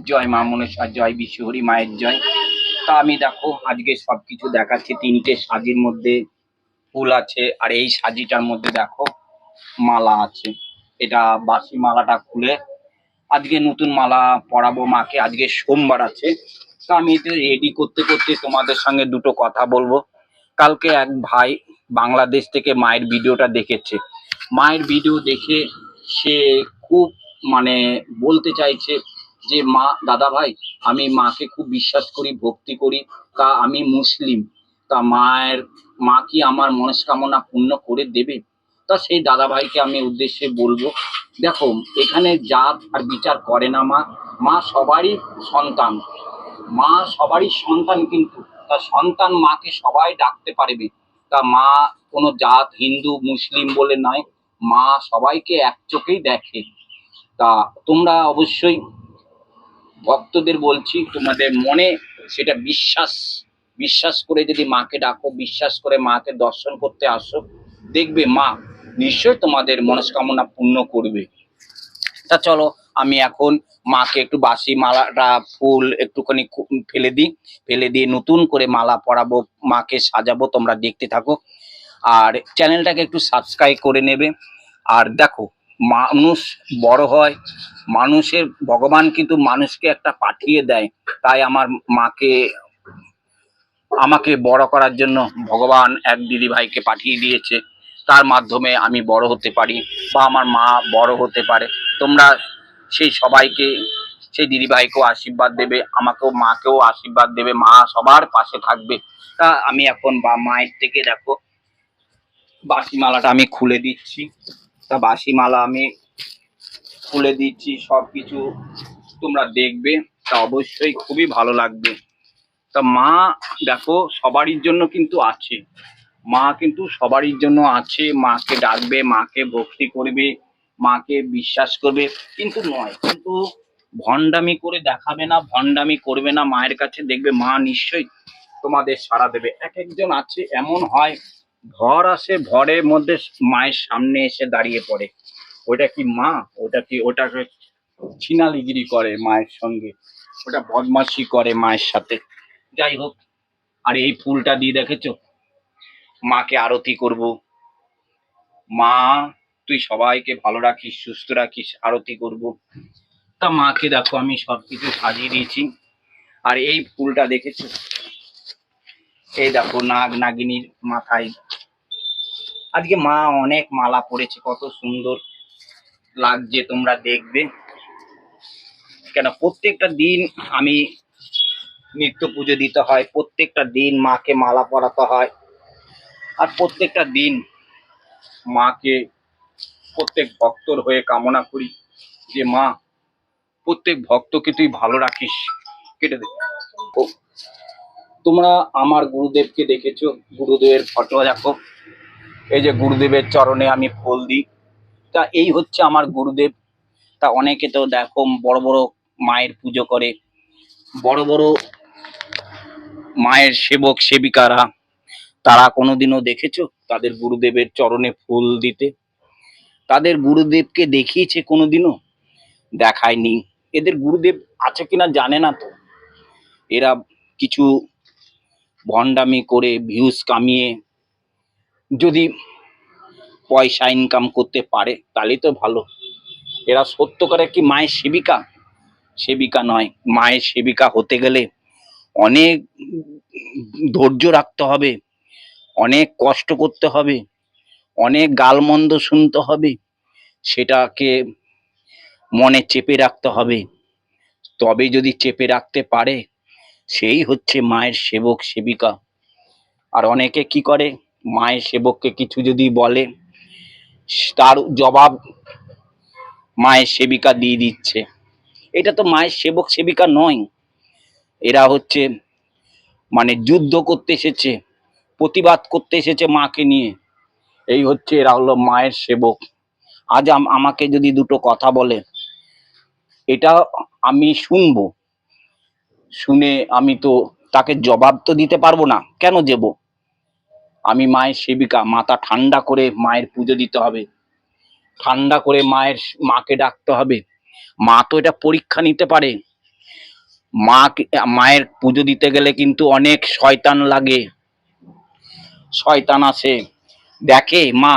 জয় মা মনসা, জয় বিশ্বহরি মায়ের জয়। তা আমি দেখো আজকে সবকিছু দেখাচ্ছি। তিনটে সাজির মধ্যে ফুল আছে, আর এই সাজিটার মধ্যে দেখো মালা আছে। এটা বাসি মালাটা খুলে আজকে নতুন মালা পরাবো মাকে। আজকে সোমবার আছে, তা আমি এটা রেডি করতে করতে তোমাদের সঙ্গে দুটো কথা বলবো। কালকে এক ভাই বাংলাদেশ থেকে মায়ের ভিডিওটা দেখেছে। মায়ের ভিডিও দেখে সে খুব মানে বলতে চাইছে যে মা, দাদা ভাই, আমি মাকে খুব বিশ্বাস করি, ভক্তি করি, তা আমি মুসলিম, তা মা কি আমার মনস্কামনা পূর্ণ করে দেবে? তা সেই দাদা ভাইকে আমি উদ্দেশ্যে বলবো, দেখো এখানে জাত আর বিচার করে না মা। মা সবারই সন্তান, মা সবারই সন্তান, কিন্তু তা সন্তান মাকে সবাই ডাকতে পারবে। তা মা কোনো জাত হিন্দু মুসলিম বলে নয়, মা সবাইকে এক চোখেই দেখে। তা তোমরা অবশ্যই ভক্তদের বলছি, তোমাদের মনে সেটা বিশ্বাস করে যদি মাকে ডাকো, বিশ্বাস করে মাকে দর্শন করতে আসো, দেখবে মা নিশ্চয় তোমাদের মনস্কামনা পূর্ণ করবে। তা চলো আমি এখন মাকে একটু বাসি মালাটা ফুল একটুখানি ফেলে দিয়ে নতুন করে মালা পরাবো, মাকে সাজাবো। তোমরা দেখতে থাকো আর চ্যানেলটাকে একটু সাবস্ক্রাইব করে নেবে। আর দেখো, মানুষ বড় হয়, মানুষের ভগবান কিন্তু মানুষকে একটা পাঠিয়ে দেয়। তাই আমার আমাকে বড় করার জন্য ভগবান এক দিদি ভাইকে পাঠিয়ে দিয়েছে। তার মাধ্যমে আমি বড় হতে পারি বা আমার মা বড় হতে পারে। তোমরা সেই সবাইকে, সেই দিদি ভাইকেও আশীর্বাদ দেবে, আমাকেও মাকেও আশীর্বাদ দেবে। মা সবার পাশে থাকবে। তা আমি এখন মায়ের থেকে দেখো বাসি মালাটা আমি খুলে দিচ্ছি। তা বাসি মালা আমি খুলে দিচ্ছি, সবকিছু তোমরা দেখবে, তা অবশ্যই খুবই ভালো লাগবে। তা মা দেখো সবারই জন্য কিন্তু আছে, মা কিন্তু সবারই জন্য আছে। মাকে ডাকবে, মাকে ভক্তি করবে, মাকে বিশ্বাস করবে, কিন্তু নয় কিন্তু ভণ্ডামি করে দেখাবে না, ভণ্ডামি করবে না মায়ের কাছে, দেখবে মা নিশ্চয়ই তোমাদের সাড়া দেবে। এক একজন আছে এমন হয়, ভর আসে, ভরের মধ্যে মায়ের সামনে এসে দাঁড়িয়ে পড়ে। ওটা কি মা? ওটাকে ছিনালিগিরি করে মায়ের সঙ্গে, ওটা বদমাশি করে মায়ের সাথে। যাই হোক, আর এই ফুলটা দিয়ে দেখেছো, মাকে আরতি করব। মা তুই সবাইকে ভালো রাখিস, সুস্থ রাখিস, আরতি করব। তা মাকে দেখো আমি সবকিছু সাজিয়ে দিয়েছি। আর এই ফুলটা দেখেছো, এই দেখো নাগ নাগিনীর মাথায় আজকে মা অনেক মালা পরেছে, কত সুন্দর লাগছে, তোমরা দেখবে। কেন প্রত্যেকটা দিন আমি নিত্য পুজো দিতে হয়, প্রত্যেকটা দিন মাকে মালা পরাতে হয়, আর প্রত্যেকটা দিন মাকে প্রত্যেক ভক্তর হয়ে কামনা করি যে মা প্রত্যেক ভক্তকে তুই ভালো রাখিস। কেটে দে। তোমরা আমার গুরুদেবকে দেখেছো, গুরুদেবের ফটো দেখো, এই যে গুরুদেবের চরণে আমি ফুল দিই। তা এই হচ্ছে আমার গুরুদেব। তা অনেকে তো দেখো বড় বড় মায়ের পুজো করে, বড় বড় মায়ের সেবক সেবিকারা, তারা কোনোদিনও দেখেছো তাদের গুরুদেবের চরণে ফুল দিতে? তাদের গুরুদেবকে দেখিয়েছে কোনোদিনও? দেখায়নি। এদের গুরুদেব আছে কিনা জানে না তো। এরা কিছু ভণ্ডামি করে ভিউজ কামিয়ে যদি পয়সা ইনকাম করতে পারে তাহলে তো ভালো। এরা সত্যকারে কি মায়ের সেবিকা? সেবিকা নয়। মায়ের সেবিকা হতে গেলে অনেক ধৈর্য রাখতে হবে, অনেক কষ্ট করতে হবে, অনেক গালমন্দ শুনতে হবে, সেটাকে মনে চেপে রাখতে হবে। তবে যদি চেপে রাখতে পারে, সেই হচ্ছে মায়ের সেবক সেবিকা। আর অনেকে কি করে, মায়ের সেবককে কিছু যদি বলে, তার জবাব মায়ের সেবিকা দিয়ে দিচ্ছে। এটা তো মায়ের সেবক সেবিকা নয়। এরা হচ্ছে মানে যুদ্ধ করতে এসেছে, প্রতিবাদ করতে এসেছে মাকে নিয়ে। এই হচ্ছে, এরা হলো মায়ের সেবক। আজ আমাকে যদি দুটো কথা বলে, এটা আমি শুনবো, শুনে আমি তো তাকে জবাব তো দিতে পারবো না, কেন দেব? আমি মায়ের সেবিকা, মাথা ঠান্ডা করে মায়ের পুজো দিতে হবে, ঠান্ডা করে মাকে ডাকতে হবে। মা তো এটা পরীক্ষা নিতে পারে মায়ের পুজো দিতে গেলে কিন্তু অনেক শয়তান লাগে, শয়তান আসে, দেখে মা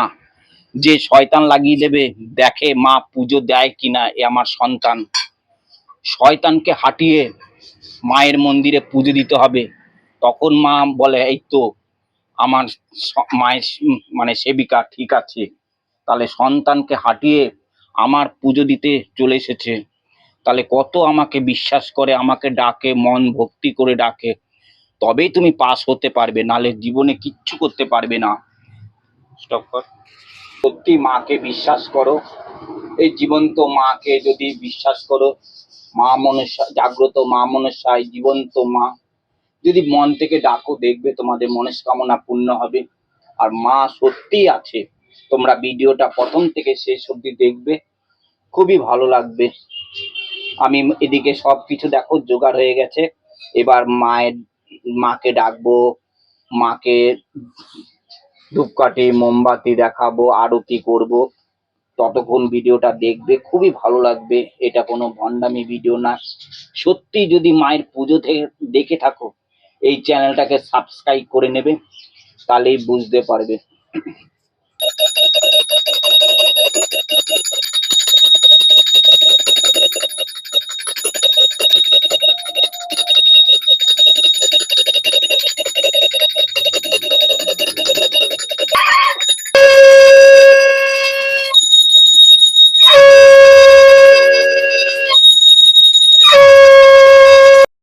যে শয়তান লাগিয়ে দেবে, দেখে মা পুজো দেয় কিনা এ আমার সন্তান। শয়তানকে হাঁটিয়ে মায়ের মন্দিরে পুজো দিতে হবে, তখন মা বলে এই তো আমার মায়ের মানে সেবিকা ঠিক আছে, তাহলে সন্তানকে হাঁটিয়ে আমার পুজো দিতে চলে এসেছে, তাহলে কত আমাকে বিশ্বাস করে, আমাকে ডাকে, মন ভক্তি করে ডাকে, তবেই তুমি পাস হতে পারবে, নালে জীবনে কিচ্ছু করতে পারবে না। স্টপ কর। সত্যি মাকে বিশ্বাস করো, এই জীবন্ত মাকে যদি বিশ্বাস করো, মা মনসা জাগ্রত, মা মনসায় জীবন্ত মা যদি মন থেকে ডাকো, দেখবে তোমাদের মনস্কামনা পূর্ণ হবে। আর মা সত্যি আছে, তোমরা ভিডিওটা প্রথম থেকে শেষ অবধি দেখবে, খুবই ভালো লাগবে। আমি এদিকে সবকিছু দেখো জোগাড় হয়ে গেছে, এবার মাকে ডাকবো, মাকে ধূপকাঠি মোমবাতি দেখাবো, আরতি করব, ততক্ষণ ভিডিওটা দেখবে, খুবই ভালো লাগবে। এটা কোনো ভণ্ডামি ভিডিও না, সত্যি যদি মায়ের পুজো দেখে থাকো, এই চ্যানেলটাকে সাবস্ক্রাইব করে নেবে, তাহলেই বুঝতে পারবে।